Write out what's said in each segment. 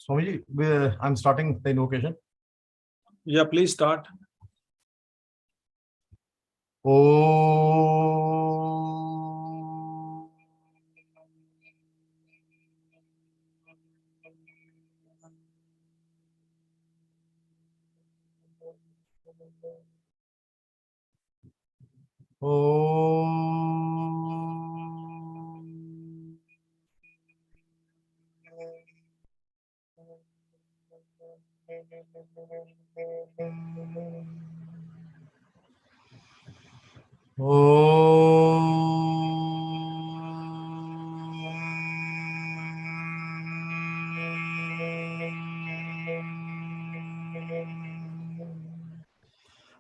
Swamiji, I'm starting the invocation. Yeah, please start. Om. Om.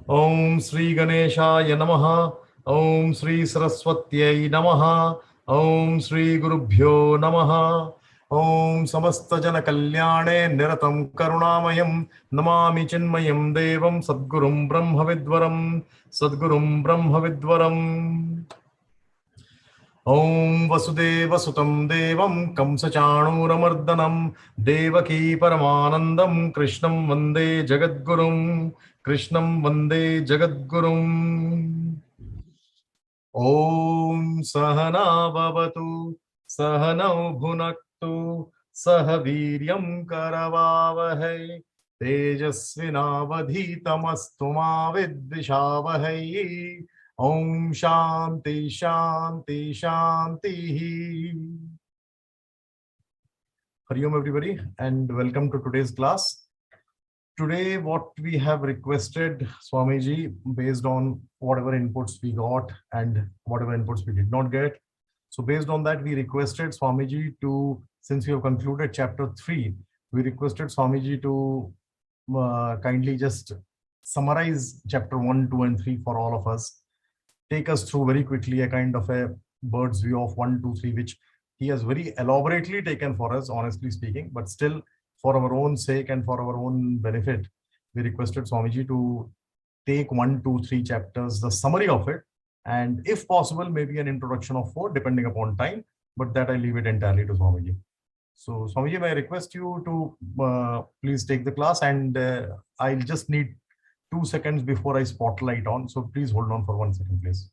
Om Sri Ganeshaya Namaha. Om Sri Saraswatyai Namaha. Om Sri Gurubhyo Namaha. Om Samasta Jana Kalyane Niratam Karunamayam Namami Chinmayam Devam Sadgurum Brahmavidvaram Sadgurum Brahmavidvaram. Om Vasudeva Sutam Devam Kamsachanuramardanam Devaki Paramanandam Krishnam Vande Jagadgurum Krishnam Vande Jagadgurum. Om Sahana Bhavatu Sahanau Bhunaktu Sahaviryam Karavavahai Tejasvinavadhitamastu ma vidvishavahai. Om Shanti Shanti Shanti. Hari Om everybody and welcome to today's class. Today what we have requested Swamiji based on whatever inputs we got and whatever inputs we did not get. So based on that we requested Swamiji to, since we have concluded chapter 3, we requested Swamiji to kindly just summarize chapter 1, 2 and 3 for all of us. Take us through very quickly a kind of a bird's view of 1, 2, 3, which he has very elaborately taken for us, honestly speaking, but still for our own sake and for our own benefit, we requested Swamiji to take 1, 2, 3 chapters, the summary of it, and if possible, maybe an introduction of 4, depending upon time, but that I leave it entirely to Swamiji. So Swamiji, may I request you to please take the class, and I'll just need 2 seconds before I spotlight on. So please hold on for 1 second, please.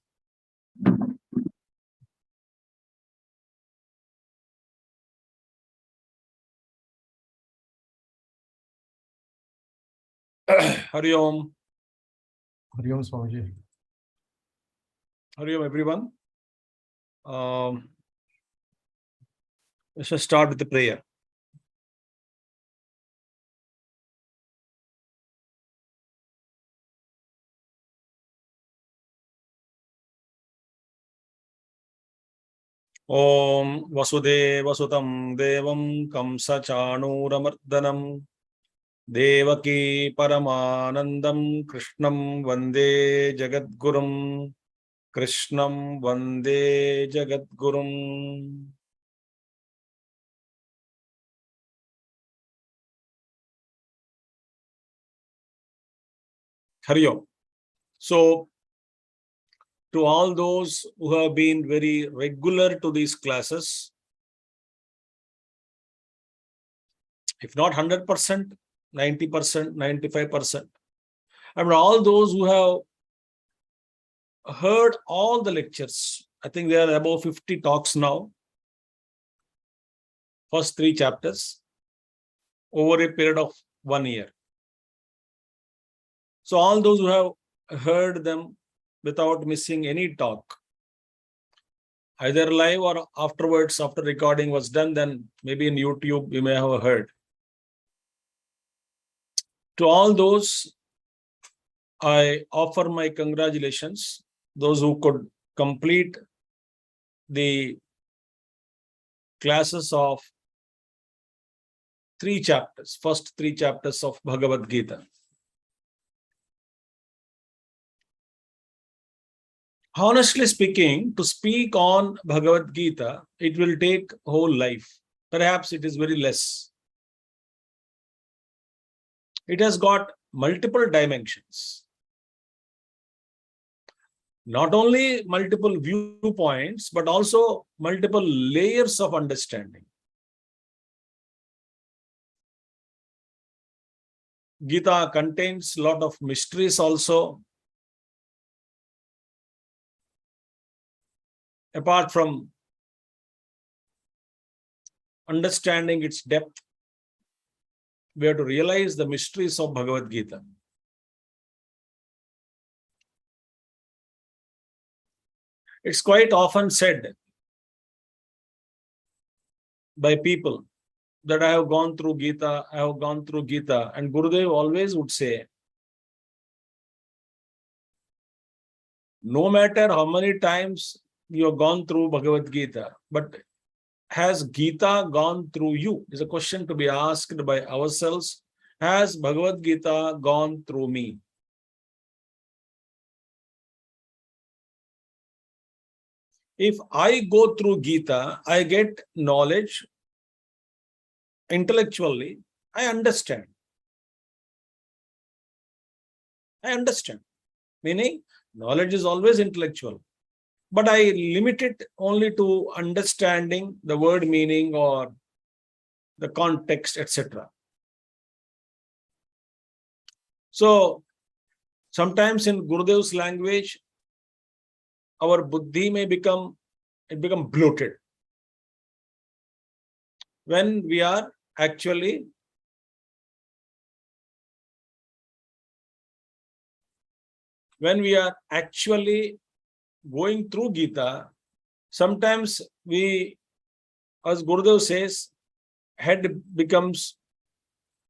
Hari Om. Hari Om, Swamiji. Hari Om, everyone. Let's just start with the prayer. Om Vasudeva Sutam Devam Kamsachanuramardanam Devaki Paramanandam Krishnam Vande Jagadgurum Krishnam Vande Jagadgurum. Hari Om. So, to all those who have been very regular to these classes, if not 100%, 90%, 95%, and all those who have heard all the lectures, I think there are above 50 talks now, first 3 chapters, over a period of 1 year. So all those who have heard them without missing any talk, either live or afterwards, after recording was done, then maybe in YouTube you may have heard. To all those, I offer my congratulations, those who could complete the classes of 3 chapters, first 3 chapters of Bhagavad Gita. Honestly speaking, to speak on Bhagavad Gita, it will take whole life. Perhaps it is very less. It has got multiple dimensions. Not only multiple viewpoints, but also multiple layers of understanding. Gita contains a lot of mysteries also. Apart from understanding its depth, we have to realize the mysteries of Bhagavad Gita. It's quite often said by people that I have gone through Gita, I have gone through Gita. And Gurudev always would say, no matter how many times you have gone through Bhagavad Gita, but has Gita gone through you? Is a question to be asked by ourselves. Has Bhagavad Gita gone through me? If I go through Gita, I get knowledge intellectually. I understand. Meaning, knowledge is always intellectual. But I limit it only to understanding the word meaning or the context, etc. So, sometimes in Gurudev's language, our buddhi may become bloated. When we are actually going through Gita, sometimes we, as Gurudev says, head becomes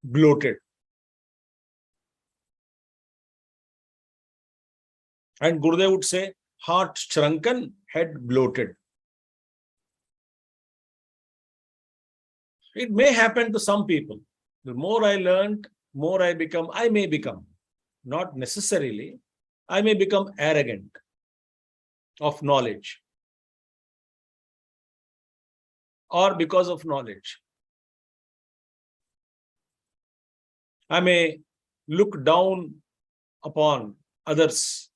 bloated. And Gurudev would say, heart shrunken, head bloated. It may happen to some people. The more I learned, more I may become, not necessarily, I may become arrogant of knowledge or because of knowledge. I may look down upon others.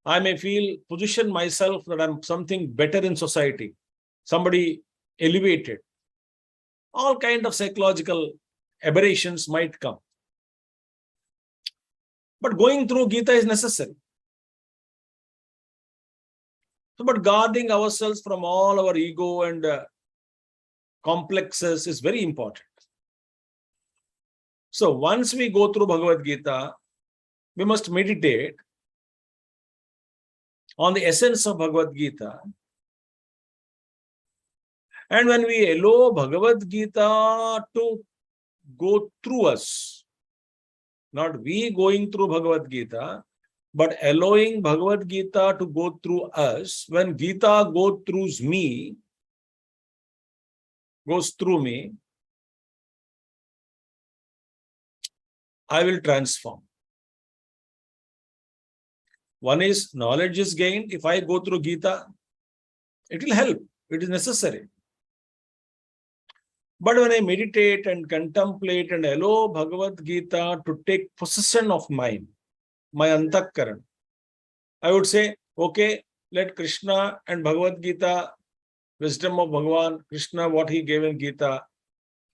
I may position myself that I'm something better in society, somebody elevated. All kind of psychological aberrations might come. But going through Gita is necessary. But guarding ourselves from all our ego and complexes is very important. So once we go through Bhagavad Gita, we must meditate on the essence of Bhagavad Gita. And when we allow Bhagavad Gita to go through us, not we going through Bhagavad Gita, but allowing Bhagavad Gita to go through us, when Gita goes through me, I will transform. One is knowledge is gained. If I go through Gita, it will help. It is necessary. But when I meditate and contemplate and allow Bhagavad Gita to take possession of my antakkaran, I would say, okay, let Krishna and Bhagavad Gita, wisdom of Bhagavan, Krishna, what he gave in Gita,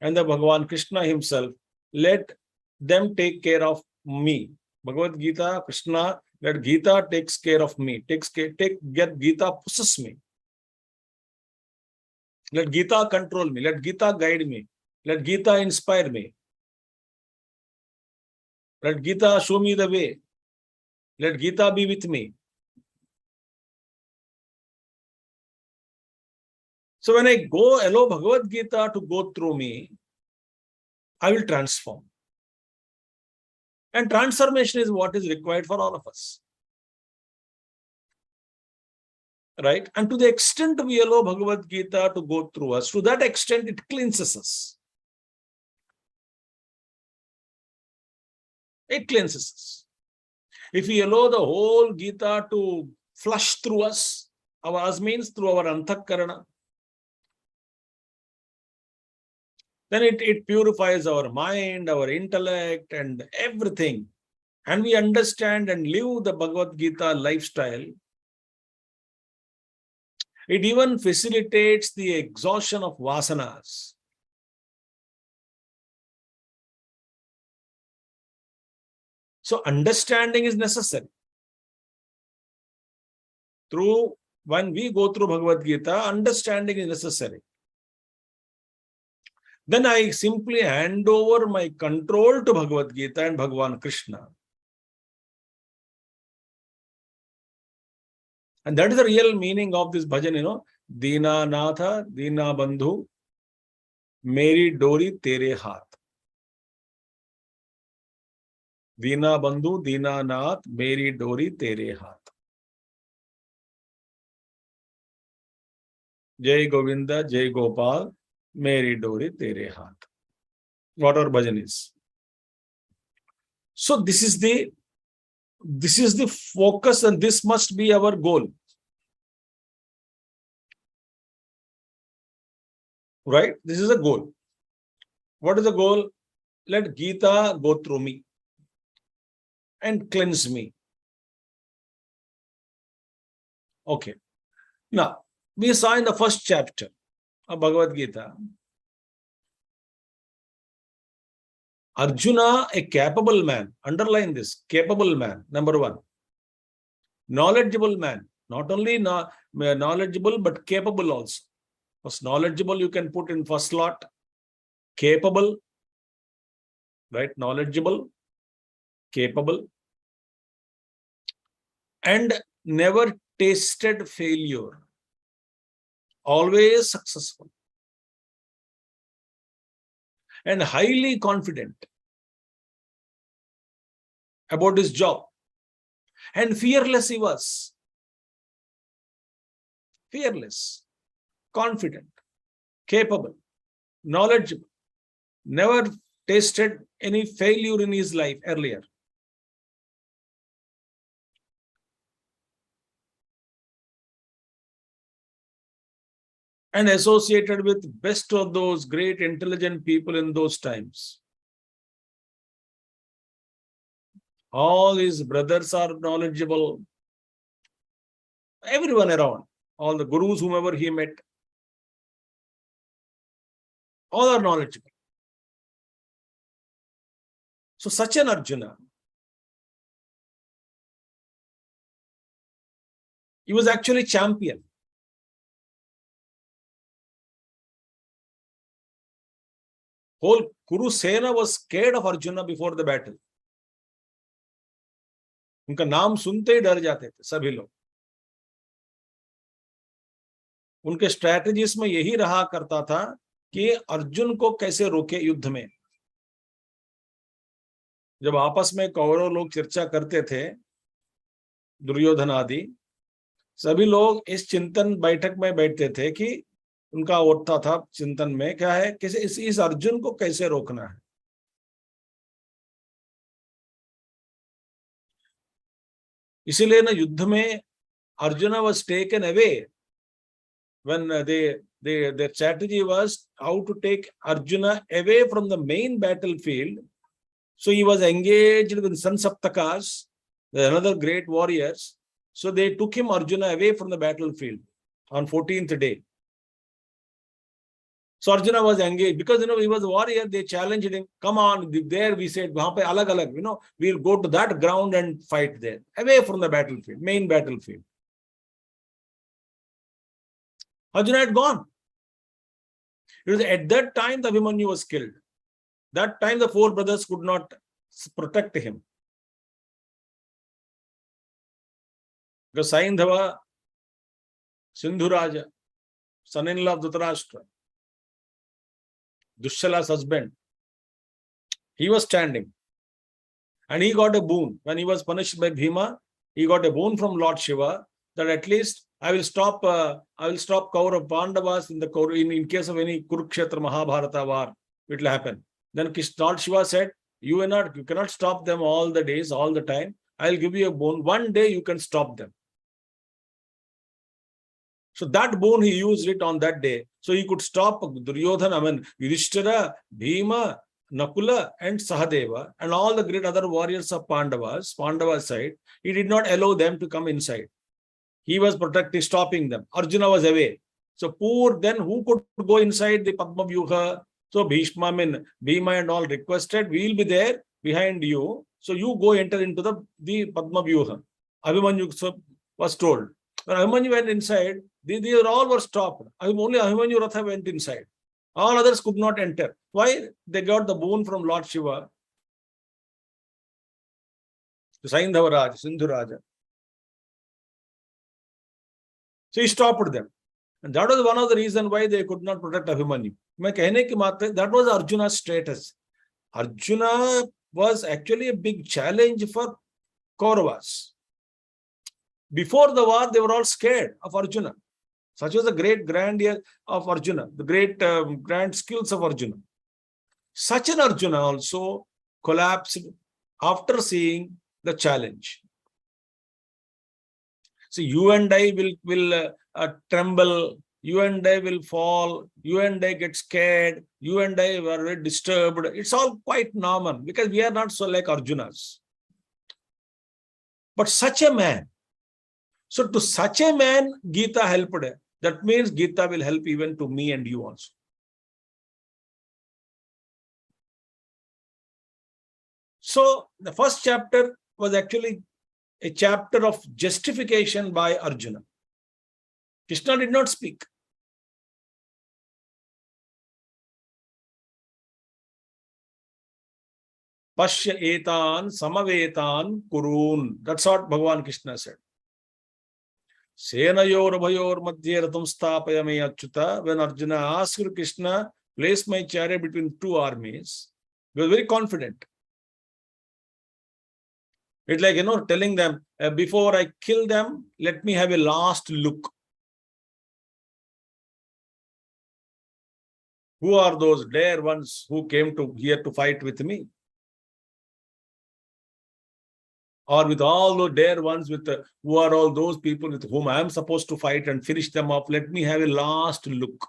and the Bhagavan Krishna himself, let them take care of me. Bhagavad Gita, Krishna, let Gita takes care of me. Get Gita possess me. Let Gita control me. Let Gita guide me. Let Gita inspire me. Let Gita show me the way. Let Gita be with me. So when I allow Bhagavad Gita to go through me, I will transform. And transformation is what is required for all of us. Right? And to the extent we allow Bhagavad Gita to go through us, to that extent it cleanses us. It cleanses us. If we allow the whole Gita to flush through us, means through our antakkarana, then it purifies our mind, our intellect, and everything. And we understand and live the Bhagavad Gita lifestyle. It even facilitates the exhaustion of vasanas. So understanding is necessary. When we go through Bhagavad Gita, understanding is necessary. Then I simply hand over my control to Bhagavad Gita and Bhagavan Krishna. And that is the real meaning of this bhajan, Dina Natha, Dina Bandhu, Meri Dori Tere Haath. Dina Bandhu, Dina Nath, Meri Dori Tere Haath. Jai Govinda, Jai Gopal, Meri Dori Tere Haath. What our bhajan is. So this is the focus, and this must be our goal. Right? This is a goal. What is the goal? Let Geeta go through me and cleanse me. Okay. Now, we saw in the first chapter of Bhagavad Gita, Arjuna, a capable man, underline this, capable man, number one. Knowledgeable man, not only knowledgeable, but capable also. Because knowledgeable you can put in first slot, capable, right? Knowledgeable, capable, and never tasted failure, always successful, and highly confident about his job. And fearless he was. Fearless, confident, capable, knowledgeable, never tasted any failure in his life earlier. And associated with best of those great intelligent people in those times. All his brothers are knowledgeable. Everyone around, all the gurus, whomever he met, all are knowledgeable. So such an Arjuna, he was actually champion. Whole Kuru Sena was scared of Arjuna before the battle. उनका नाम सुनते ही डर जाते थे सभी लोग. उनके strategies में यही रहा करता था कि अर्जुन को कैसे रोके युद्ध में. जब आपस में कौरव लोग चर्चा करते थे, दुर्योधन आदि सभी लोग इस चिंतन बैठक में बैठते थे कि उनका होता था चिंतन में क्या है, कैसे इस अर्जुन को कैसे रोकना है. इसीलिए ना युद्ध में Arjuna was taken away when their strategy was how to take Arjuna away from the main battlefield. So he was engaged with Sansaptakas, another great warriors. So they took him Arjuna away from the battlefield on 14th day. So Arjuna was engaged because he was a warrior. They challenged him. Come on, there we said, wahan pe alag alag, we'll go to that ground and fight there, away from the battlefield, main battlefield. Arjuna had gone. It was at that time the Abhimanyu was killed. That time the four brothers could not protect him. Because Saindhava, Sindhuraja, son-in-law of Dhritarashtra, Dushyala's husband, he was standing and he got a boon. When he was punished by Bhima, he got a boon from Lord Shiva that at least I will stop Kaurav Pandavas in case of any Kurukshetra Mahabharata war. It will happen. Then Lord Shiva said, you cannot stop them all the days, all the time. I'll give you a boon. One day you can stop them. So that boon he used it on that day. So he could stop Duryodhana, Yudhishthira, Bhima, Nakula and Sahadeva and all the great other warriors of Pandava's side. He did not allow them to come inside. He was protecting, stopping them. Arjuna was away. So then who could go inside the Padma Vyuha? So Bhima and all requested, we will be there behind you. So you go enter into the Padma Vyuha. Abhimanyu was told. When Abhimanyu went inside, they all were stopped. Only Abhimanyu Ratha went inside. All others could not enter. Why? They got the boon from Lord Shiva. Saindhavaraja, Sindhuraja. So he stopped them. And that was one of the reasons why they could not protect Abhimanyu. That was Arjuna's status. Arjuna was actually a big challenge for Kauravas. Before the war, they were all scared of Arjuna. Such was the great grandeur of Arjuna, the great grand skills of Arjuna. Such an Arjuna also collapsed after seeing the challenge. So you and I will tremble, you and I will fall, you and I get scared, you and I were very disturbed. It's all quite normal because we are not so like Arjunas. But such a man, so to such a man, Geeta helped. That means Geeta will help even to me and you also. So the first chapter was actually a chapter of justification by Arjuna. Krishna did not speak. Pashya etan samavetan kurun. That's what Bhagavan Krishna said. Senayor bhayor madhye ratam stapayame achyuta. When Arjuna asked Krishna, place my chariot between two armies, he was very confident. It's like, telling them, before I kill them, let me have a last look. Who are those dare ones who came here to fight with me? Or with all those dare ones, who are all those people with whom I am supposed to fight and finish them off? Let me have a last look.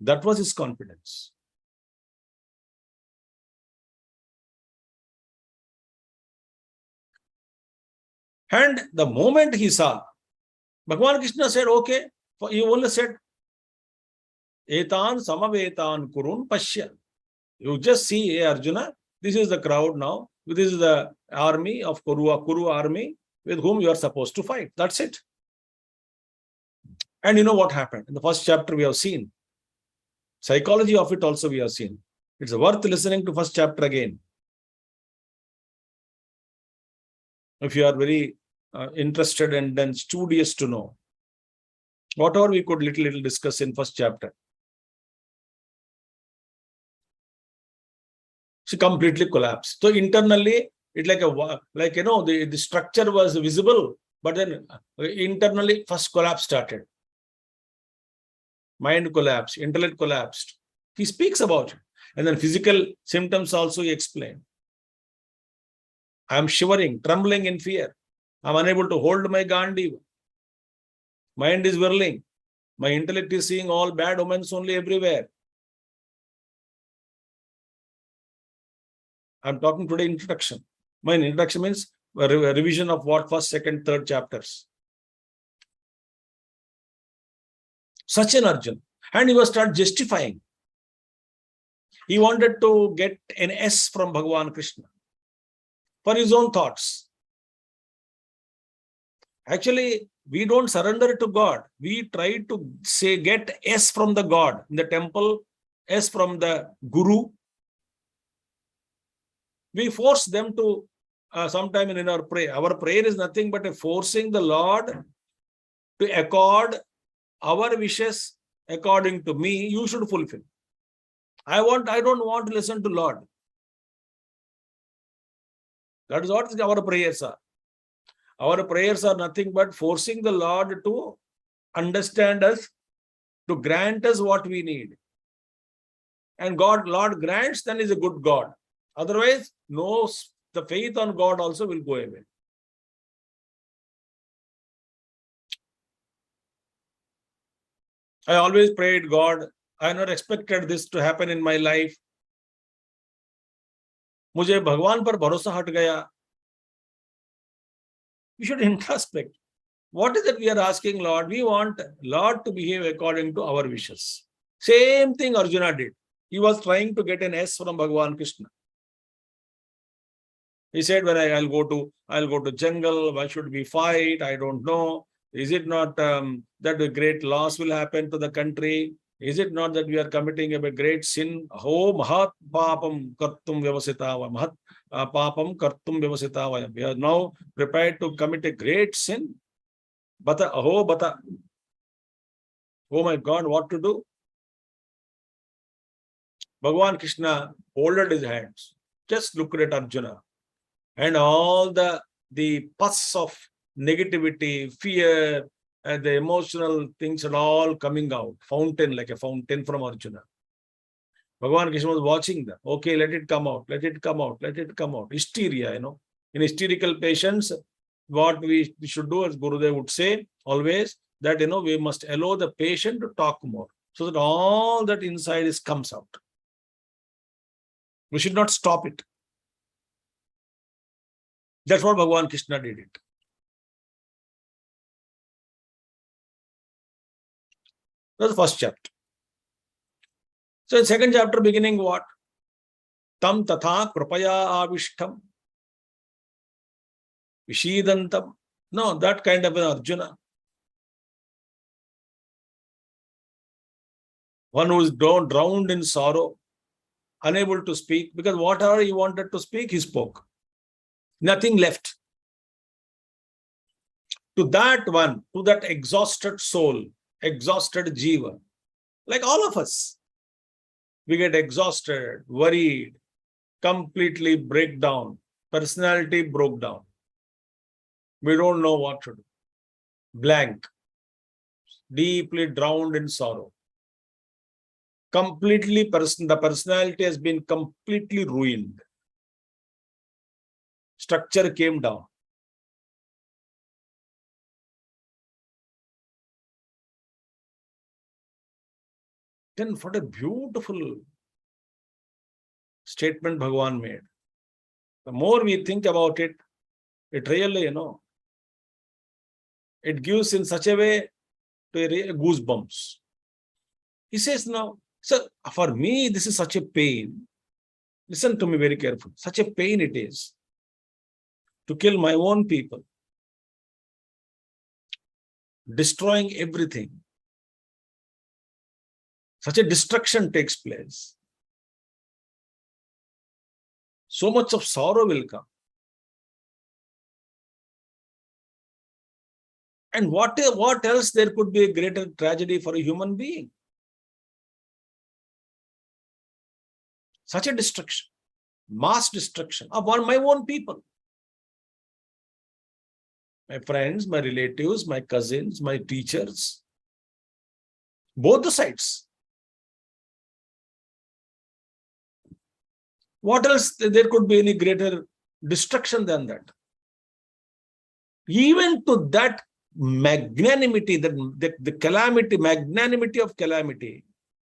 That was his confidence. And the moment he saw, Bhagavan Krishna said, okay, he only said, Etan samavetan kurun pashya. You just see, hey Arjuna, this is the crowd now. This is the army of Kuru army with whom you are supposed to fight. That's it. And you know what happened? In the first chapter we have seen. Psychology of it also we have seen. It's worth listening to first chapter again. If you are very interested and then studious to know. Whatever we could little discuss in first chapter. She completely collapsed. So internally, it's like the structure was visible, but then internally first collapse started. Mind collapsed, intellect collapsed. He speaks about it. And then physical symptoms also he explained. I am shivering, trembling in fear. I am unable to hold my Gandiva. Mind is whirling. My intellect is seeing all bad omens only everywhere. I am talking today introduction. My introduction means a revision of what first, second, third chapters. Such an Arjuna. And he was start justifying. He wanted to get an S from Bhagavan Krishna for his own thoughts. Actually, we don't surrender to God. We try to get S from the God in the temple, S from the Guru. We force them to sometime in our prayer. Our prayer is nothing but a forcing the Lord to accord our wishes according to me. You should fulfill. I don't want to listen to Lord. That is what our prayers are. Our prayers are nothing but forcing the Lord to understand us, to grant us what we need. And Lord grants, then is a good God. Otherwise, no, the faith on God also will go away. I always prayed, God, I have not expected this to happen in my life. मुझे भगवान पर भरोसा हट गया. We should introspect. What is it we are asking Lord? We want Lord to behave according to our wishes. Same thing Arjuna did. He was trying to get an S from Bhagavan Krishna. He said, when I'll go to jungle, why should we fight? I don't know. Is it not that a great loss will happen to the country? Is it not that we are committing a great sin? Ho mahat papam kartum vyavasitava. Mahat papam kartum vyavasitava. We are now prepared to commit a great sin. Bata, aho bata. Oh my God, what to do? Bhagavan Krishna folded his hands. Just looked at Arjuna. And all the pus of negativity, fear, and the emotional things are all coming out. Fountain, like a fountain from Arjuna. Bhagavan Krishna was watching that. Okay, let it come out, let it come out, let it come out. Hysteria, In hysterical patients, what we should do, as Gurudev would say always, that, we must allow the patient to talk more, so that all that inside comes out. We should not stop it. That's what Bhagavan Krishna did it. That's the first chapter. So in second chapter, beginning what? Tam tatha kripaya avishtam vishidantam. No, that kind of an Arjuna. One who is drowned in sorrow, unable to speak, because whatever he wanted to speak, he spoke. Nothing left. To that one, to that exhausted soul, exhausted jiva, like all of us, we get exhausted, worried, completely break down, personality broke down. We don't know what to do. Blank, deeply drowned in sorrow. Completely, the personality has been completely ruined. Structure came down. Then what a beautiful statement Bhagavan made. The more we think about it, it really, it gives in such a way to goosebumps. He says now, so for me, this is such a pain. Listen to me very carefully. Such a pain it is to kill my own people, destroying everything. Such a destruction takes place. So much of sorrow will come. And what else there could be a greater tragedy for a human being? Such a destruction, mass destruction of my own people. My friends, my relatives, my cousins, my teachers, both the sides. What else there could be any greater destruction than that? Even to that magnanimity, the calamity, magnanimity of calamity,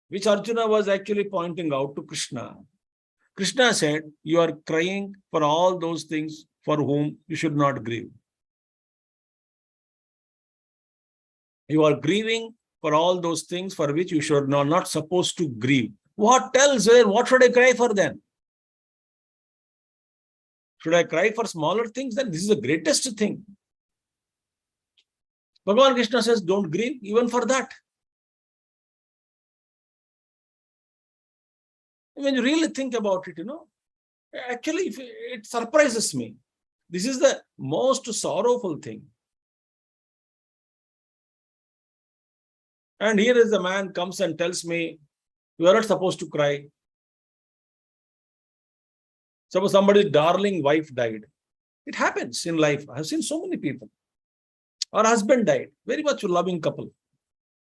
which Arjuna was actually pointing out to Krishna. Krishna said, you are crying for all those things for whom you should not grieve. You are grieving for all those things for which you should not supposed to grieve. What else? What should I cry for then? Should I cry for smaller things? Then this is the greatest thing. Bhagavan Krishna says, don't grieve even for that. When you really think about it, actually it surprises me. This is the most sorrowful thing. And here is the man comes and tells me, you are not supposed to cry. Suppose somebody's darling wife died. It happens in life. I have seen so many people. Or husband died, very much a loving couple.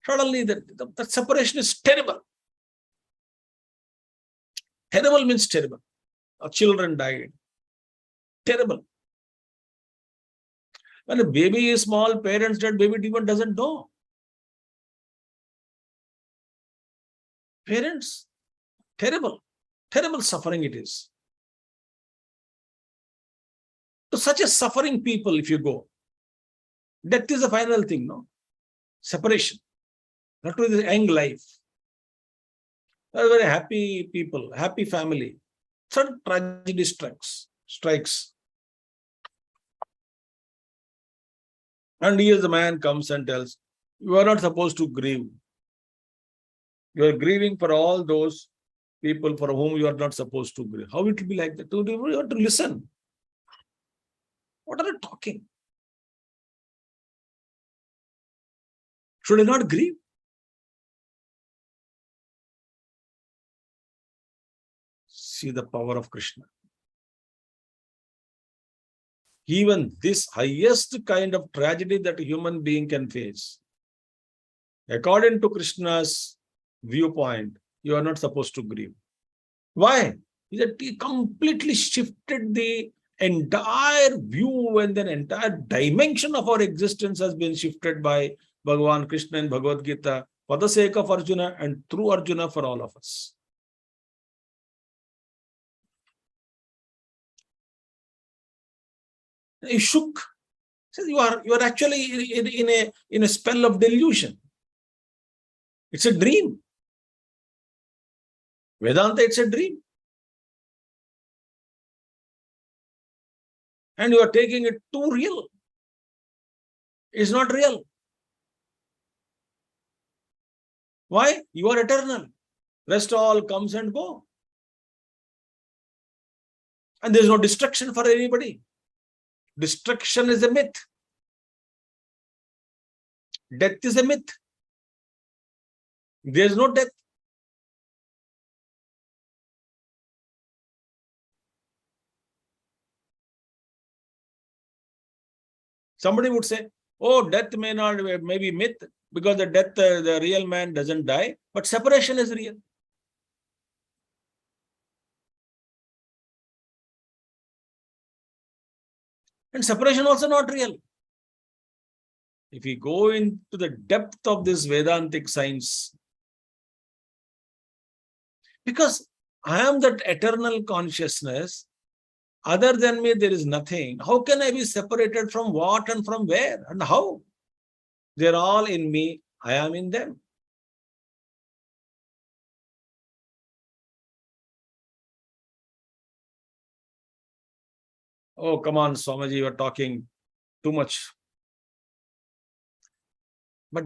Suddenly that separation is terrible. Terrible means terrible. Our children died. Terrible. When a baby is small, parents dead, baby even doesn't know. Parents, terrible, terrible suffering it is. To such a suffering people, if you go, death is the final thing, no? Separation. Not with the young life. They are very happy people, happy family. Sudden tragedy strikes. And here the man comes and tells, you are not supposed to grieve. You are grieving for all those people for whom you are not supposed to grieve. How it will be like that? You have to listen. What are you talking? Should I not grieve? See the power of Krishna. Even this highest kind of tragedy that a human being can face, according to Krishna's viewpoint, you are not supposed to grieve. Why? He completely shifted the entire view and the entire dimension of our existence has been shifted by Bhagavan Krishna in Bhagavad Gita for the sake of Arjuna and through Arjuna for all of us. He shook. He says, you are actually in a spell of delusion. It's a dream. Vedanta, it's a dream. And you are taking it too real. It's not real. Why? You are eternal. Rest all comes and go. And there is no destruction for anybody. Destruction is a myth. Death is a myth. There is no death. Somebody would say, oh, death may be myth because the real man doesn't die, but separation is real. And separation also not real. If we go into the depth of this Vedantic science, because I am that eternal consciousness, other than me there is nothing. How can I be separated from what and from where and how? They're all in me, I am in them. Oh, come on, Swamiji, you are talking too much. But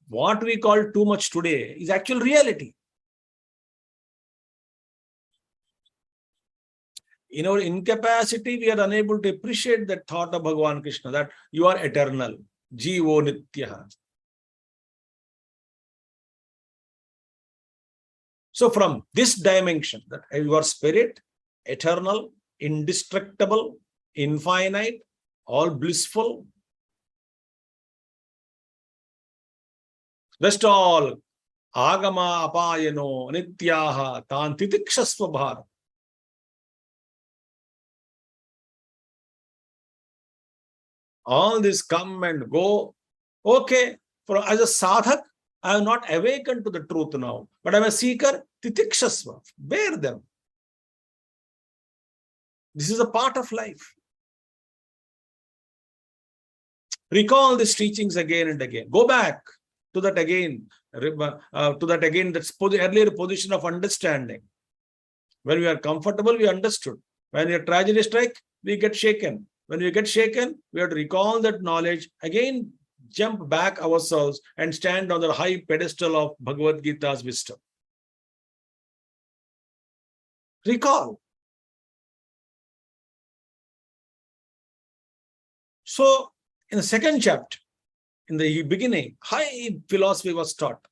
what we call too much today is actual reality. In our incapacity, we are unable to appreciate that thought of Bhagavan Krishna, that you are eternal. Jivo Nityaha. So from this dimension, that you are spirit, eternal, indestructible, infinite, all blissful, rest all, agama apayano nityaha tan titikshasva bhara. All this come and go. Okay, as a sadhak, I have not awakened to the truth now, but I am a seeker, titikshasva, bear them. This is a part of life. Recall these teachings again and again. Go back to that again, that's the earlier position of understanding. When we are comfortable, we understood. When a tragedy strikes, we get shaken. When we get shaken, we have to recall that knowledge, again jump back ourselves and stand on the high pedestal of Bhagavad Gita's wisdom. Recall. So, in the second chapter, in the beginning, high philosophy was taught.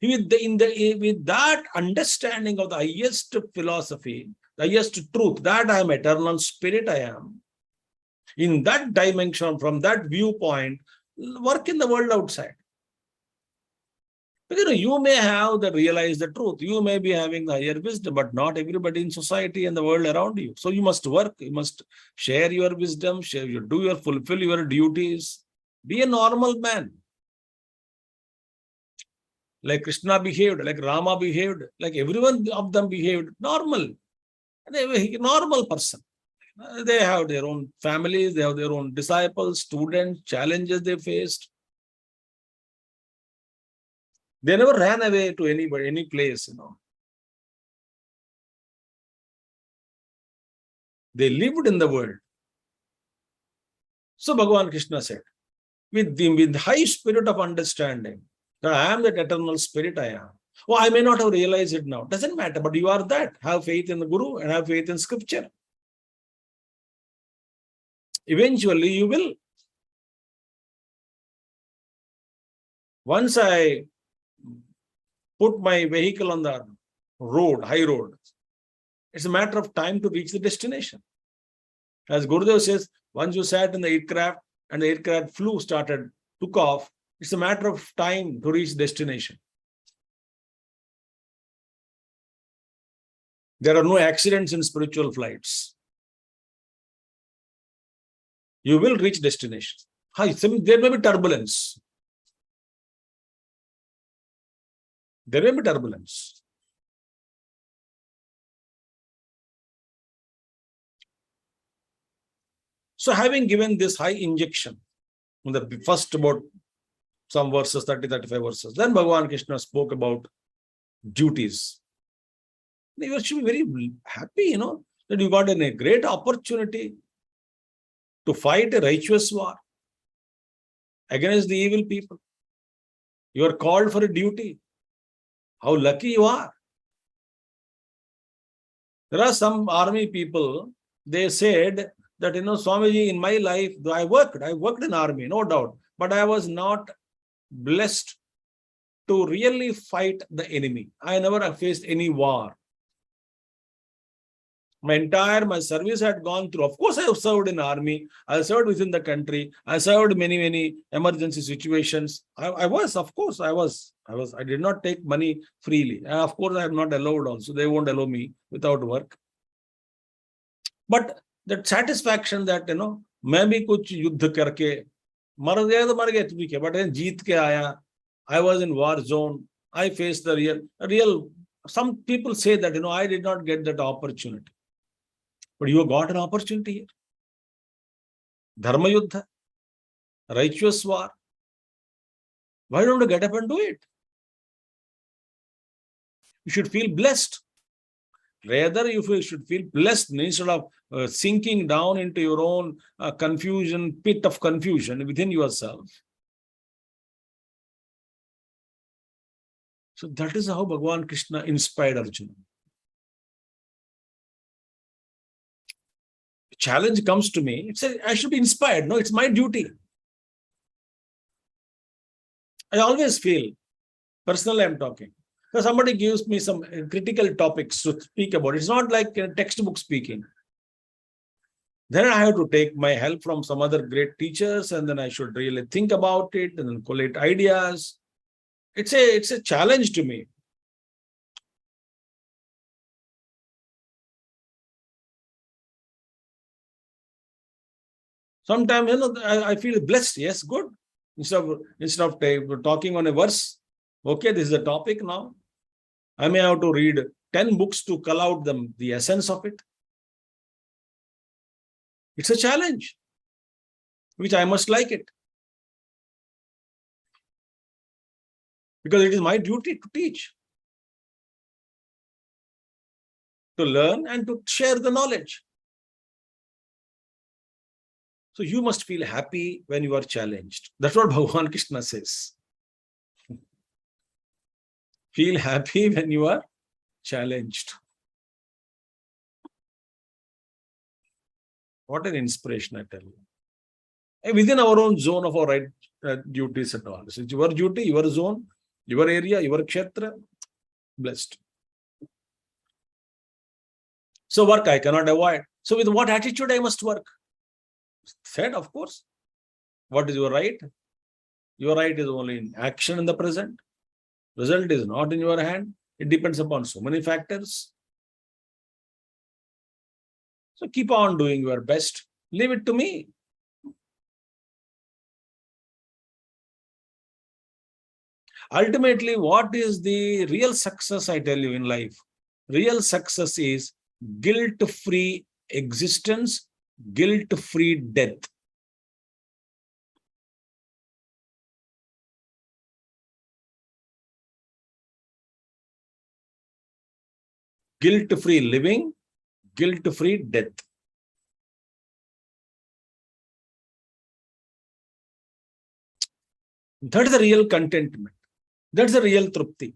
With that understanding of the highest philosophy, the highest truth, that I am eternal spirit, I am. In that dimension, from that viewpoint, work in the world outside. Because you may have realized the truth, you may be having the higher wisdom, but not everybody in society and the world around you. So you must work, you must share your wisdom, fulfill your duties, be a normal man. Like Krishna behaved, like Rama behaved, like everyone of them behaved, normal. A normal person. They have their own families, they have their own disciples, students, challenges they faced. They never ran away to anybody, any place, They lived in the world. So Bhagavan Krishna said, with high spirit of understanding, that I am that eternal spirit I am. Oh, I may not have realized it now. Doesn't matter, but you are that. Have faith in the Guru and have faith in scripture. Eventually you will. Once I put my vehicle on the road, high road, it's a matter of time to reach the destination. As Gurudev says, once you sat in the aircraft and the aircraft took off, it's a matter of time to reach destination. There are no accidents in spiritual flights. You will reach destination. There may be turbulence. There may be turbulence. So having given this high injection in the first about some verses, 30, 35 verses, then Bhagavan Krishna spoke about duties. You should be very happy, that you got a great opportunity to fight a righteous war against the evil people. You are called for a duty. How lucky you are. There are some army people, they said that, Swamiji, in my life, I worked in army, no doubt, but I was not blessed to really fight the enemy. I never faced any war. My service had gone through. Of course, I have served in army. I served within the country. I served many emergency situations. I did not take money freely. And of course, I am not allowed also. They won't allow me without work. But that satisfaction that, मैं भी कुछ युद्ध करके मर गया तो मर गया ठीक है, but जीत के आया. I was in war zone. I faced the real. Some people say that, I did not get that opportunity. But you have got an opportunity here. Dharma Yuddha, righteous war. Why don't you get up and do it? You should feel blessed. Rather, you should feel blessed instead of sinking down into your own pit of confusion within yourself. So that is how Bhagavan Krishna inspired Arjuna. Challenge comes to me, it says I should be inspired. No, it's my duty. I always feel, personally I'm talking, so somebody gives me some critical topics to speak about. It's not like textbook speaking. Then I have to take my help from some other great teachers, and then I should really think about it and then collate ideas. It's a challenge to me. Sometimes, I feel blessed. Yes, good. Instead of talking on a verse, okay, this is the topic now. I may have to read 10 books to cull out the essence of it. It's a challenge, which I must like it. Because it is my duty to teach, to learn, and to share the knowledge. So you must feel happy when you are challenged. That's what Bhagavan Krishna says. Feel happy when you are challenged. What an inspiration, I tell you. And within our own zone of our right duties and all. So it's your duty, your zone, your area, your kshetra. Blessed. So work I cannot avoid. So with what attitude I must work? Said, of course. What is your right? Your right is only in action in the present. Result is not in your hand. It depends upon so many factors. So keep on doing your best. Leave it to me. Ultimately, what is the real success, I tell you, in life? Real success is guilt-free existence, guilt-free death. Guilt-free living, guilt-free death. That's the real contentment. That's the real trupti.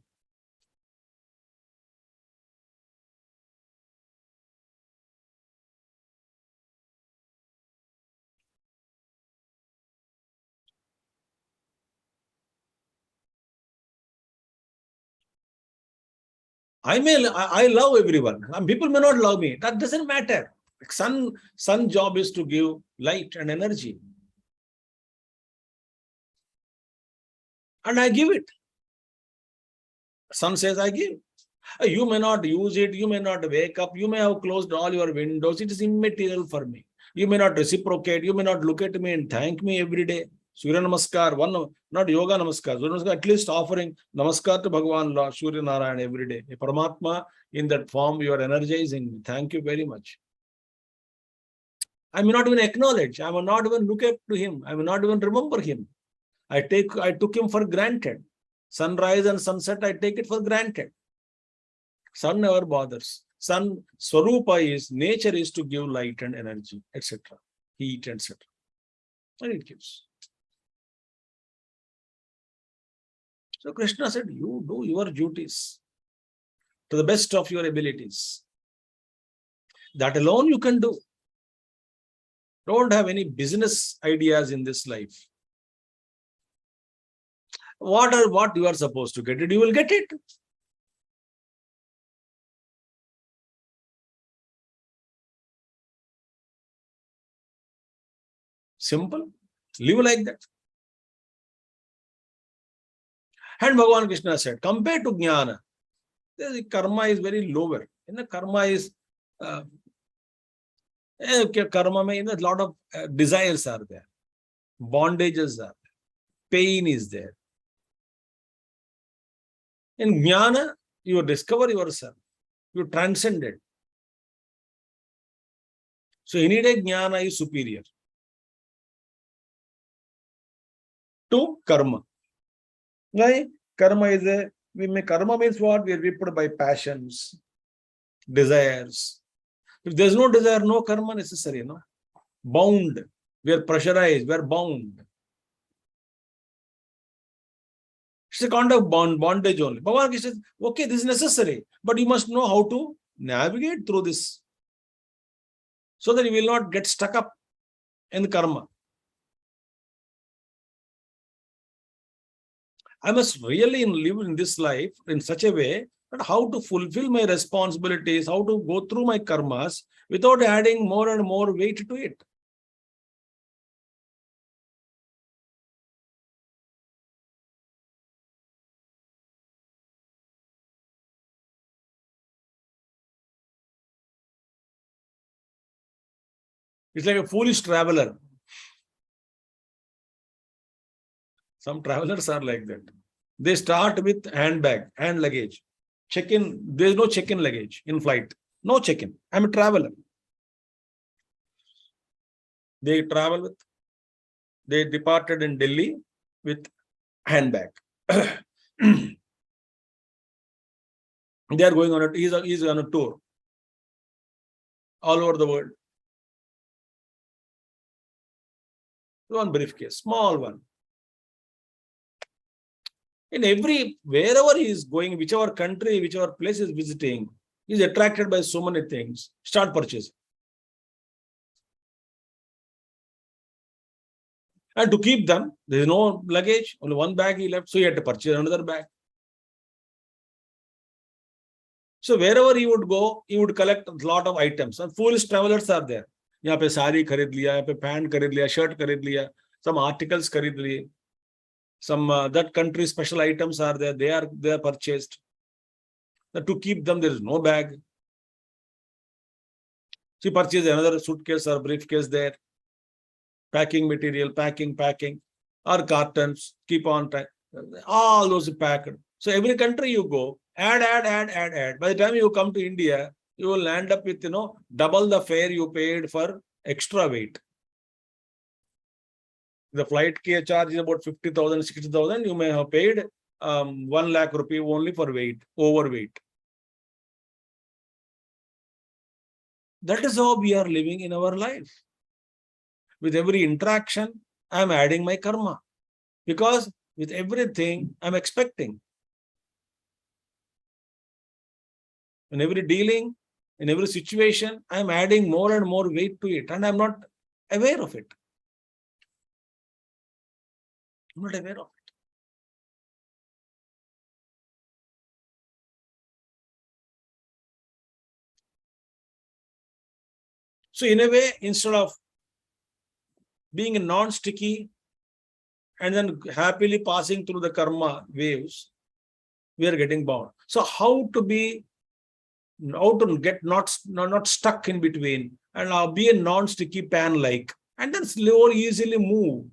I love everyone. People may not love me. That doesn't matter. Sun job is to give light and energy. And I give it. Sun says I give. You may not use it. You may not wake up. You may have closed all your windows. It is immaterial for me. You may not reciprocate. You may not look at me and thank me every day. Surya Namaskar, not Yoga Namaskar. Surya Namaskar, at least offering Namaskar to Bhagavan Lord, Surya Narayana every day. A Paramatma, in that form, you are energizing me. Thank you very much. I may not even acknowledge. I will not even look up to him. I will not even remember him. I took him for granted. Sunrise and sunset, I take it for granted. Sun never bothers. Sun Swarupa is, nature is to give light and energy, etc. Heat, etc. And it gives. So Krishna said, you do your duties to the best of your abilities. That alone you can do. Don't have any business ideas in this life. What you are supposed to get it, you will get it. Simple. Live like that. And Bhagavan Krishna said, compared to jnana, the karma is very lower. In the karma is karma mein a lot of desires are there, bondages are there, pain is there. In jnana, you discover yourself, you transcend it. So any day jnana is superior to karma. Right? Karma means what? We are whipped by passions, desires. If there's no desire, no karma necessary, no? Bound. We are pressurized, we are bound. It's a kind of bondage only. Bhagavan says, okay, this is necessary, but you must know how to navigate through this so that you will not get stuck up in the karma. I must really live in this life in such a way that how to fulfill my responsibilities, how to go through my karmas without adding more and more weight to it. It's like a foolish traveler. Some travelers are like that. They start with handbag, hand luggage. Check-in, there is no check-in luggage in flight. No check-in. I'm a traveler. They departed in Delhi with handbag. They are going on he's on a tour all over the world. One briefcase, small one. Wherever he is going, whichever country, whichever place he is visiting, he is attracted by so many things. Start purchasing. And to keep them, there is no luggage, only one bag he left, so he had to purchase another bag. So wherever he would go, he would collect a lot of items. And foolish travelers are there. यहाँ पे साड़ी खरीद लिया, यहाँ पे pant खरीद लिया, shirt खरीद लिया, some articles खरीद लिए. Some that country special items are there. They are purchased. To keep them, there is no bag. She purchased another suitcase or briefcase there. Packing material, packing, or cartons. Keep on all those packed. So every country you go, add. By the time you come to India, you will land up with double the fare you paid for extra weight. The flight charge is about 50,000, 60,000. You may have paid 1 lakh rupee only for overweight. That is how we are living in our life. With every interaction, I am adding my karma. Because with everything I'm expecting. In every dealing, in every situation, I'm adding more and more weight to it, and I'm not aware of it. I'm not aware of it. So in a way, instead of being a non-sticky and then happily passing through the karma waves, we are getting bound. So how to get not stuck in between and be a non-sticky pan like, and then slowly easily move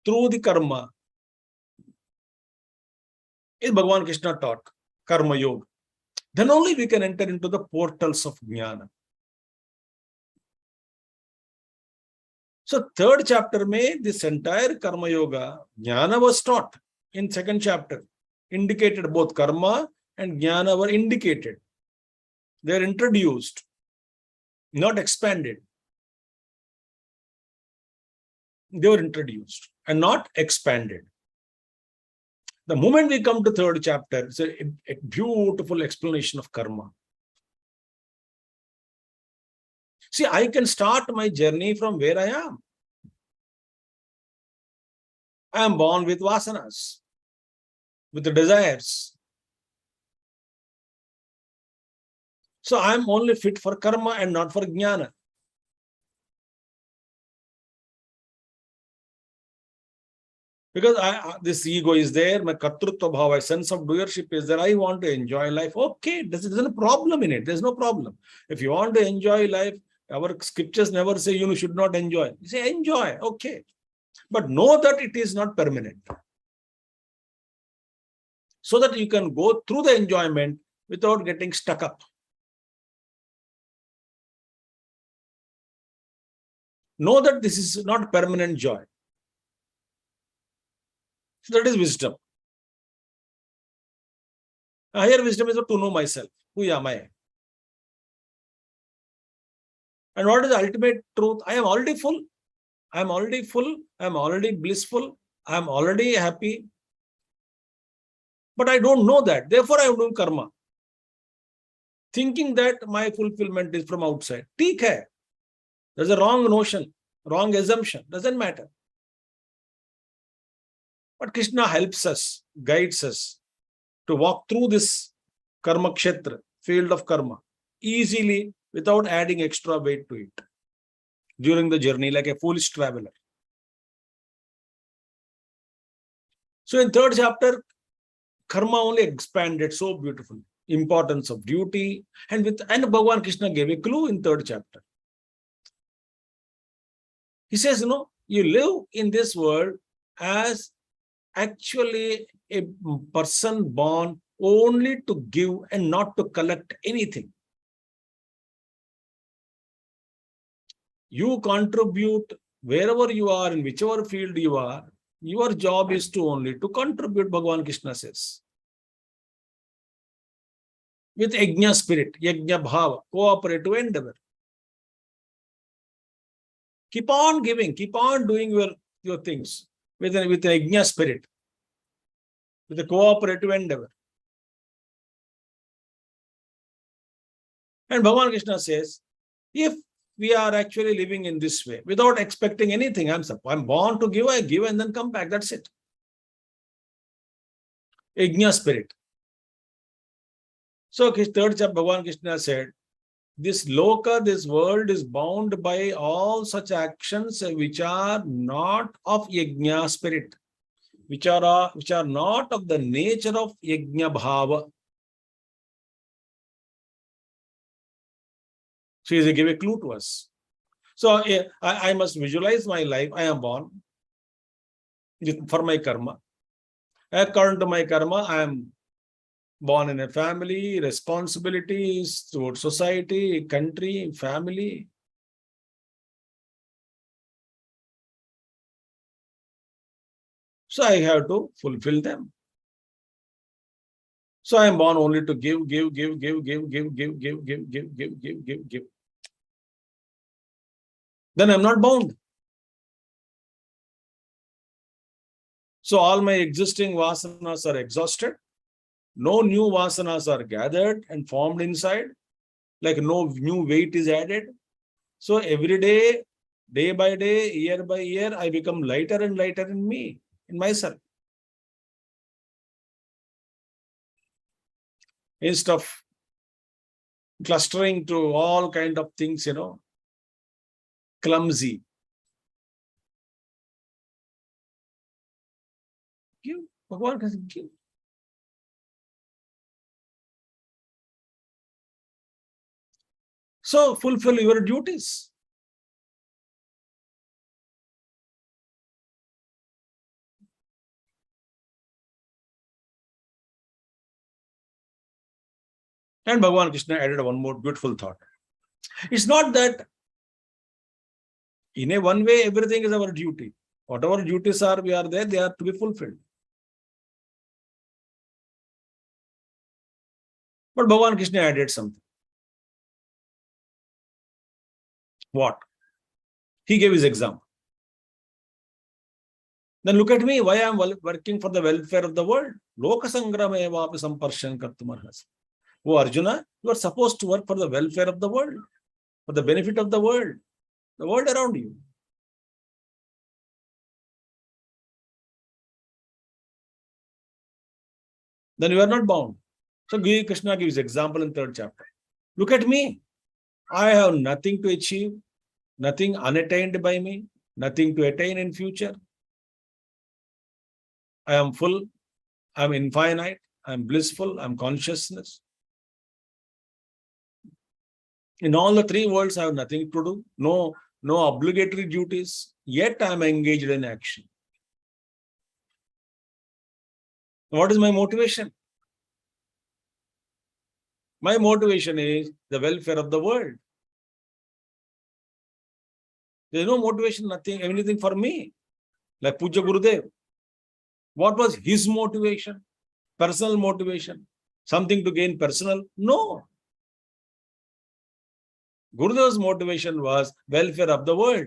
through the karma is Bhagavan Krishna taught, karma yoga. Then only we can enter into the portals of jnana. So third chapter mein, this entire karma yoga, jnana was taught in second chapter, indicated both karma and jnana were indicated. They are introduced, not expanded. They were introduced and not expanded. The moment we come to third chapter, it's a beautiful explanation of karma. See, I can start my journey from where I am. I am born with vasanas, with the desires. So I am only fit for karma and not for jnana. Because this ego is there, my kartrutva bhava, sense of doership is there. I want to enjoy life. Okay, there's no problem in it. There's no problem. If you want to enjoy life, our scriptures never say you should not enjoy. You say enjoy, okay. But know that it is not permanent. So that you can go through the enjoyment without getting stuck up. Know that this is not permanent joy. So that is wisdom. A higher wisdom is to know myself. Who am I? And what is the ultimate truth? I am already full. I am already full. I am already blissful. I am already happy. But I don't know that. Therefore, I am doing karma. Thinking that my fulfillment is from outside. Theek hai. There's a wrong notion, wrong assumption. Doesn't matter. But Krishna helps us, guides us to walk through this karma kshetra, field of karma, easily without adding extra weight to it during the journey, like a foolish traveler. So in third chapter, karma only expanded so beautifully. Importance of duty, and Bhagavan Krishna gave a clue in third chapter. He says, you live in this world as actually a person born only to give and not to collect anything. You contribute wherever you are, in whichever field you are, your job is to only to contribute, Bhagavan Krishna says. With yajna spirit, yajna bhava, cooperative endeavor. Keep on giving, keep on doing your things with an yajna spirit, with a cooperative endeavor. And Bhagavan Krishna says, if we are actually living in this way, without expecting anything, I'm born to give, I give and then come back, that's it. Yajna spirit. So third chapter, Bhagavan Krishna said, this loka, this world is bound by all such actions which are not of yajna spirit, which are not of the nature of yajna bhava. So he gave a clue to us. So I must visualize my life. I am born for my karma. According to my karma, I am born in a family, responsibilities towards society, country, family. So I have to fulfill them. So I am born only to give. Then I'm not bound. So all my existing vasanas are exhausted. No new vasanas are gathered and formed inside. Like no new weight is added. So every day, day by day, year by year, I become lighter and lighter in me, in myself. Instead of clustering to all kind of things, clumsy. Give. Bhagavan has give. So fulfill your duties. And Bhagavan Krishna added one more beautiful thought. It's not that in a one way, everything is our duty. Whatever duties are, we are there, they are to be fulfilled. But Bhagavan Krishna added something. What? He gave his example. Then look at me, why I am working for the welfare of the world. Loka sangrama evapi samparshan kartum arhasi. Oh Arjuna, you are supposed to work for the welfare of the world, for the benefit of the world around you. Then you are not bound. So Krishna gives example in 3rd chapter. Look at me. I have nothing to achieve, nothing unattained by me, nothing to attain in future. I am full, I am infinite, I am blissful, I am consciousness. In all the 3 worlds, I have nothing to do, no obligatory duties, yet I am engaged in action. What is my motivation? My motivation is the welfare of the world. There is no motivation, nothing, anything for me. Like Puja Gurudev. What was his motivation? Personal motivation. Something to gain personal? No. Gurudev's motivation was welfare of the world.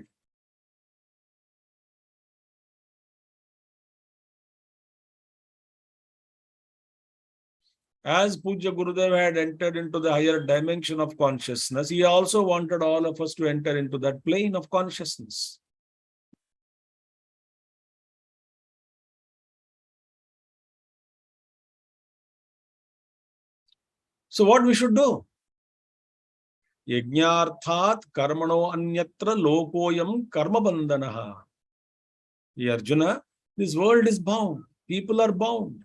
As Puja Gurudev had entered into the higher dimension of consciousness, he also wanted all of us to enter into that plane of consciousness. So what we should do? Yajnarthat karmano anyatra lokoyam karma bandhanaha. Arjuna, this world is bound. People are bound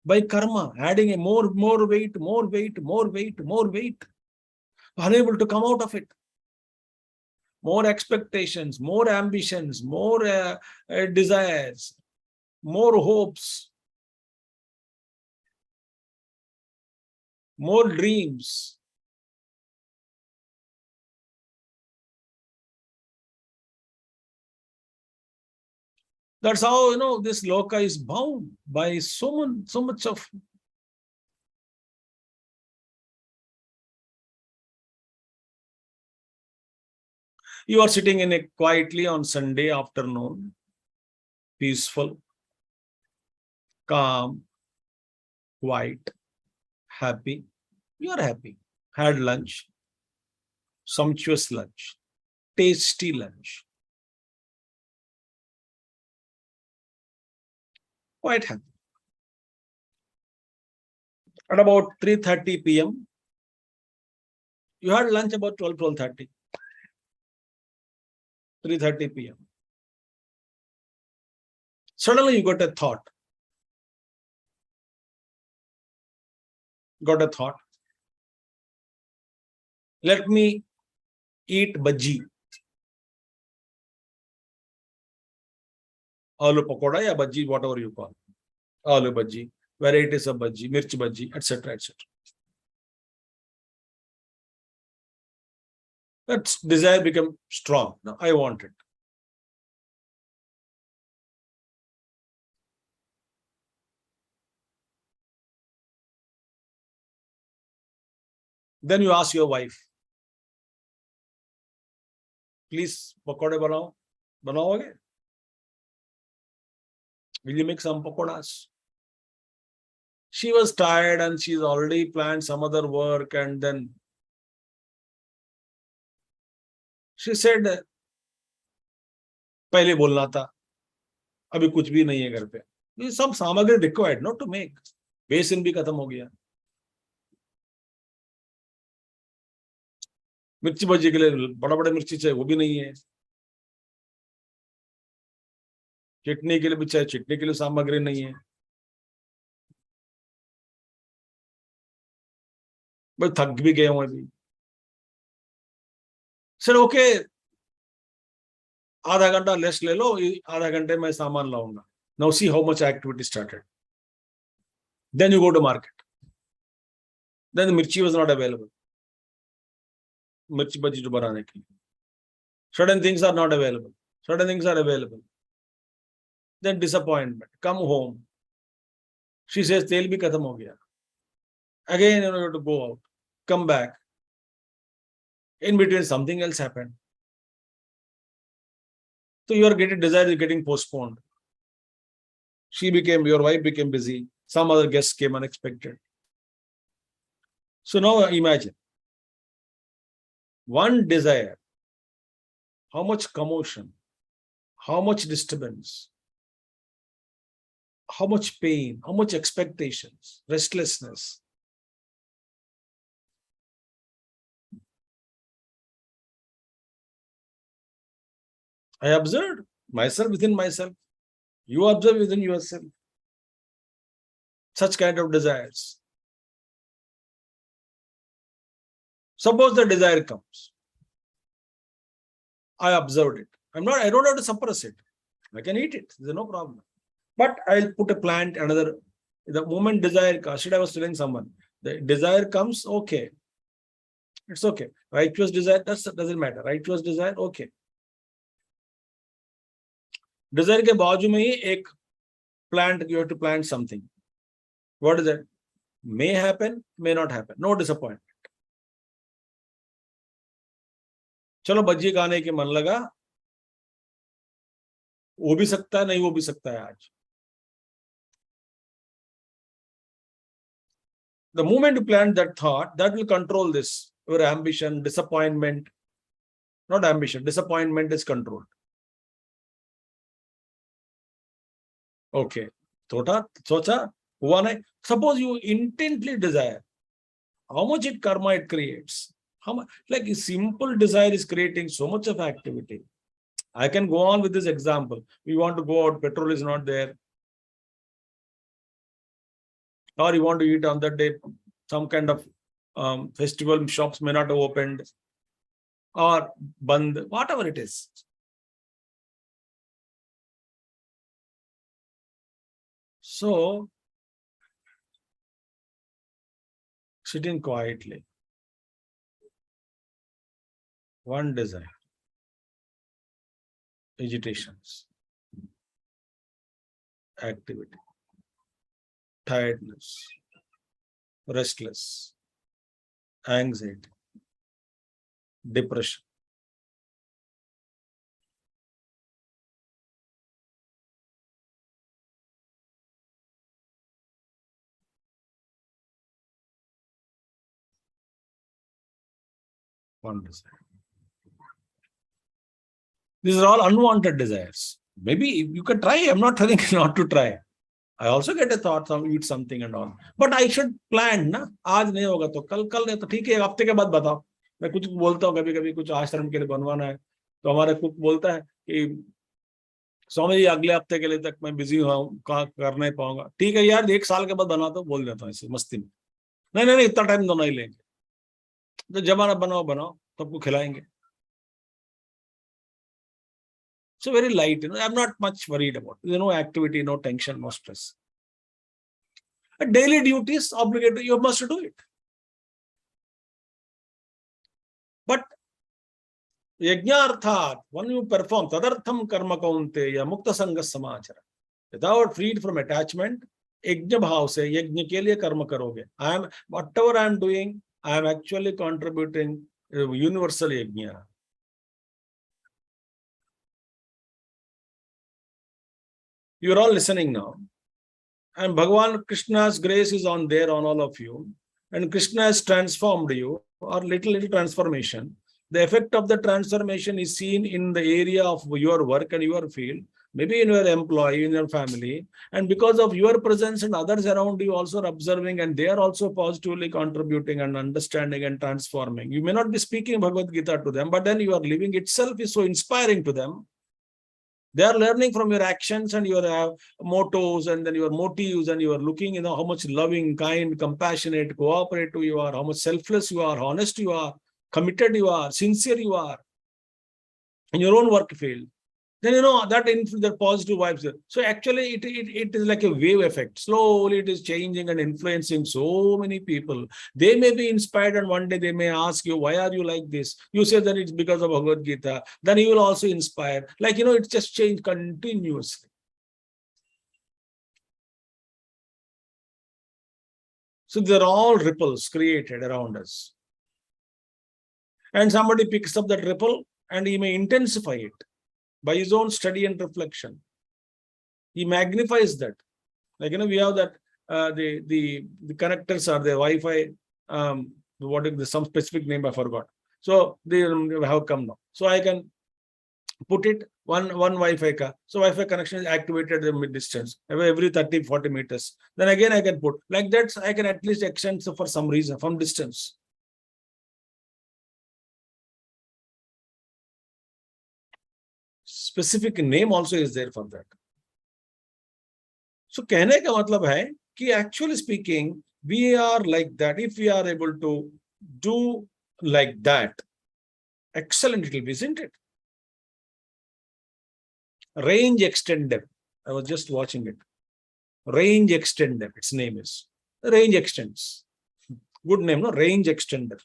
by karma, adding a more weight, unable to come out of it. More expectations, more ambitions, more desires, more hopes, more dreams. That's how, this loka is bound by so much of. You are sitting in a quietly on Sunday afternoon, peaceful, calm, quiet, happy. You are happy. Had lunch, sumptuous lunch, tasty lunch. Quite happy. At about 3:30 p.m., you had lunch about 12:30. 3:30 p.m. Suddenly you got a thought. Let me eat bhaji. Aloo pakoda ya bhaji, whatever you call. Aloo bhaji, varieties of bhaji, mirch bhaji, etc., etc. That desire become strong. Now I want it. Then you ask your wife, please pakode banao. Banaoge? Will you make some pakoras? She was tired and she's already planned some other work, and then she said, पहले बोलना था, अभी कुछ भी नहीं है घर पे. ये सब सामग्री required not to make. बेसन भी खत्म हो गया. मिर्ची भजी के लिए बड़ा बड़ा मिर्ची चाहिए, वो भी नहीं है. चटनी के लिए भी चाहिए, चटनी के लिए सामग्री नहीं है. मैं थक भी गया हूं अभी. सर ओके, आधा घंटा लेस्ट ले लो, आधा घंटे में सामान लाऊंगा. Now see how much activity started. Then you go to market. Then mirchi was not available. Mirchi bhaji जो बनाने के लिए. Certain things are not available. Certain things are available. Then disappointment. Come home. She says, तेल भी खत्म हो गया. Again, you have to go out. Come back. In between, something else happened. So your desire is getting postponed. Your wife became busy. Some other guests came unexpected. So now imagine one desire, how much commotion, how much disturbance, how much pain, how much expectations, restlessness. I observed myself within myself. You observe within yourself. Such kind of desires. Suppose the desire comes. I observed it. I don't have to suppress it. I can eat it. There's no problem. But I'll put a plant, the moment desire comes, I was telling someone, the desire comes, okay. It's okay. Righteous desire, that doesn't matter. Righteous desire, okay. Desire के बाजू में ही एक plant, you have to plant something. What is that? May happen, may not happen. No disappointment. चलो भज्जी खाने के मन लगा, वो भी सकता है, नहीं वो भी सकता है आज. The moment you plant that thought, that will control this. Your ambition, disappointment, not ambition, disappointment is controlled. Okay. Socha, हुआ नहीं. Suppose you intently desire, how much karma it creates. How much, like a simple desire is creating so much of activity. I can go on with this example. We want to go out, petrol is not there. Or you want to eat on that day, some kind of festival shops may not have opened. Or band, whatever it is. So, sitting quietly. One desire. Agitations. Activity. Tiredness. Restless. Anxiety. Depression. One desire. These are all unwanted desires. Maybe you can try. I'm not telling you not to try. I also get a thought of eat something and all. But I should plan, ना. आज नहीं होगा तो कल नहीं तो ठीक है, एक हफ्ते के बाद बताओ. मैं कुछ बोलता हूँ कभी-कभी कुछ आश्रम के लिए बनवाना है, तो हमारे कुक बोलता है कि स्वामी जी अगले हफ्ते के लिए तक मैं बिजी हूँ, कर नहीं पाऊंगा. ठीक है यार, 1 साल के बाद बना, तो बोल देता हूँ ऐसे मस्ती में. नहीं इतना टाइम तो नहीं लेंगे. तो जमाना बनाओ सबको खिलाएंगे. So very light, I'm not much worried about it. No activity, no tension, no stress. A daily duty is obligatory, you must do it. But yajnarthat, when you perform, tadartham karma kaunteya mukta sanga samachara. Without freed from attachment, yajna bhav se yajna ke liye karma karoge. Whatever I am doing, I am actually contributing universal yajna. You are all listening now. And Bhagavan Krishna's grace is on all of you. And Krishna has transformed you, or little transformation. The effect of the transformation is seen in the area of your work and your field, maybe in your employee, in your family. And because of your presence and others around you also are observing, and they are also positively contributing and understanding and transforming. You may not be speaking Bhagavad Gita to them, but then your living itself is so inspiring to them. They are learning from your actions and your mottos and then your motives, and you are looking, how much loving, kind, compassionate, cooperative you are, how much selfless you are, honest you are, committed you are, sincere you are in your own work field. Then that positive vibes. So actually it is like a wave effect. Slowly it is changing and influencing so many people. They may be inspired, and one day they may ask you, why are you like this? You say that it's because of Bhagavad Gita. Then you will also inspire. It's just changed continuously. So they're all ripples created around us. And somebody picks up that ripple and he may intensify it by his own study and reflection. He magnifies that. We have that the connectors are the Wi-Fi. What is some specific name I forgot. So they have come now. So I can put it one Wi-Fi ka. So Wi-Fi connection is activated at mid distance every 30-40 meters. Then again I can put like that. I can at least extend for some reason from distance. Specific name also is there for that. So कहने का मतलब है कि actually speaking, we are like that. If we are able to do like that, excellent it will be, isn't it? Range extender. I was just watching it. Range extender. Its name is range extends. Good name, no? Range extender.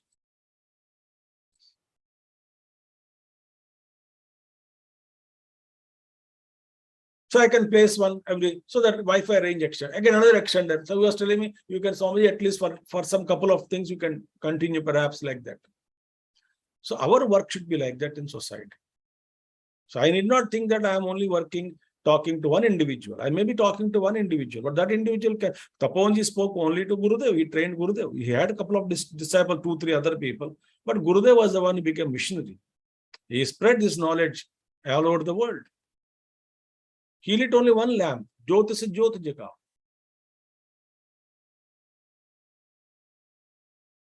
So I can place one every, so that Wi-Fi range extender. Again, another extender. So he was telling me, you can Swami at least for some couple of things, you can continue perhaps like that. So our work should be like that in society. So I need not think that I am only talking to one individual. I may be talking to one individual, but that individual can. Taponji spoke only to Gurudev. He trained Gurudev. He had a couple of disciples, 2-3 other people, but Gurudev was the one who became missionary. He spread this knowledge all over the world. He lit only one lamp. Jyot se jyot jaka.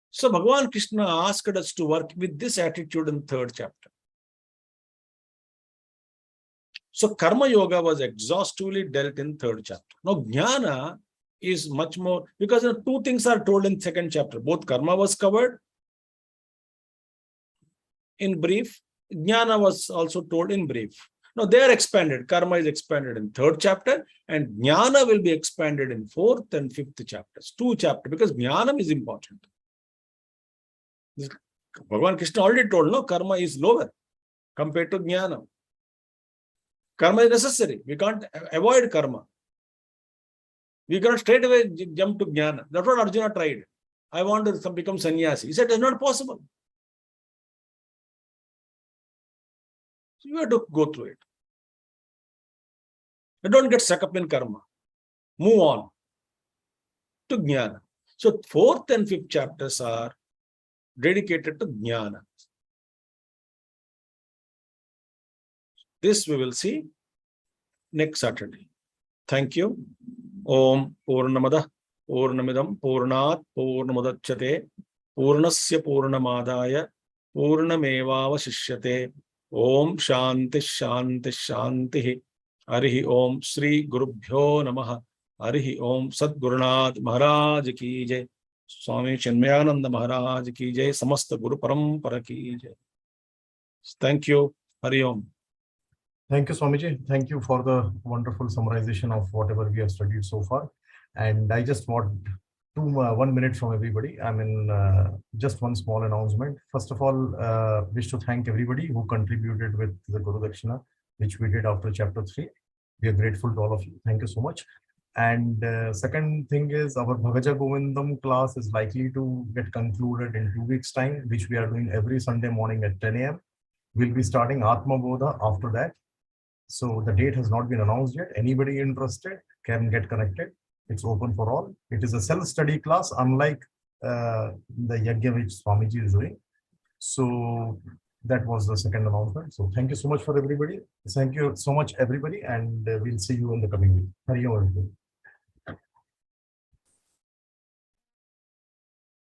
So Bhagavan Krishna asked us to work with this attitude in 3rd chapter. So Karma Yoga was exhaustively dealt in 3rd chapter. Now Jnana is much more, because 2 things are told in 2nd chapter. Both Karma was covered in brief. Jnana was also told in brief. Now they are expanded. Karma is expanded in 3rd chapter, and Jnana will be expanded in 4th and 5th chapters. 2 chapters, because Jnanam is important. Bhagavan Krishna already told, no, Karma is lower compared to Jnana. Karma is necessary. We can't avoid Karma. We cannot straight away jump to Jnana. That's what Arjuna tried. I want to become sannyasi. He said it's not possible. So you have to go through it. You don't get stuck up in karma. Move on to Jnana. So 4th and 5th chapters are dedicated to Jnana. This we will see next Saturday. Thank you. Om Purnamada Purnamidam Purnat Purnamudachyate Purnasya Purnamadaya Purnamevavashishyate. Om Shanti Shanti Shanti. Arihi Om Sri Gurubhyo Namaha. Arihi Om Sadgurunath Maharaj ki jai. Swami Chinmayananda Maharaj ki jai. Samasta Guru Parampara ki jai. Thank you. Hari Om. Thank you, Swamiji. Thank you for the wonderful summarization of whatever we have studied so far. And I just want 1 minute from everybody. I mean, just one small announcement. First of all, wish to thank everybody who contributed with the Guru Dakshina, which we did after chapter 3. We are grateful to all of you. Thank you so much. And second thing is, our Bhagaja Govindam class is likely to get concluded in 2 weeks' time, which we are doing every Sunday morning at 10 a.m. We'll be starting Atma Bodha after that. So the date has not been announced yet. Anybody interested can get connected. It's open for all. It is a self-study class, unlike the yajna which Swamiji is doing. So that was the second announcement. So thank you so much for everybody. Thank you so much, everybody, and we'll see you in the coming week. Hari Om, everybody.